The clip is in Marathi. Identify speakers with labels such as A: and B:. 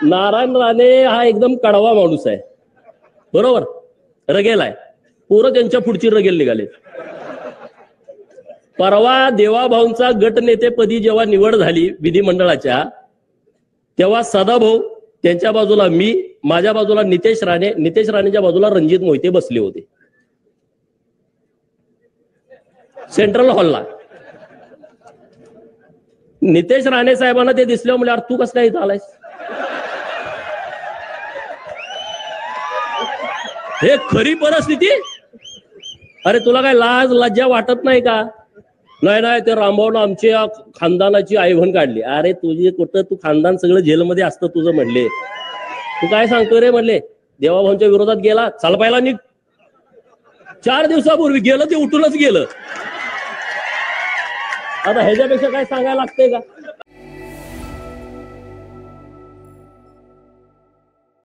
A: नारायण राणे हा एकदम कडवा माणूस आहे, बरोबर, रगेल आहे. पोरं त्यांच्या पुढची रगेल निघाले. परवा देवाभाऊंचा गटनेतेपदी जेव्हा निवड झाली विधिमंडळाच्या, तेव्हा सदाभाऊ त्यांच्या बाजूला मी, माझ्या बाजूला नितेश राणे, नितेश राणेच्या बाजूला रणजित मोहिते बसले होते सेंट्रल हॉलला. नितेश राणे साहेबांना ते दिसले, म्हणजे अरे तू कसं काय इथं आलायस? हे खरी परिस्थिती. अरे तुला काय लाज लज्जा वाटत नाही का? नाही नाही, ते रामभाऊनं आमच्या खानदानाची आयभन काढली. अरे तुझी कुठं, तू खानदान सगळं जेलमध्ये असतं तुझं म्हणले. तू काय सांगतो रे म्हणले? देवाभाऊंच्या विरोधात गेला, चाल पाहिला निघ. 4 दिवसापूर्वी गेलं ते उठूनच गेलं. आता ह्याच्यापेक्षा काय सांगायला लागतंय का?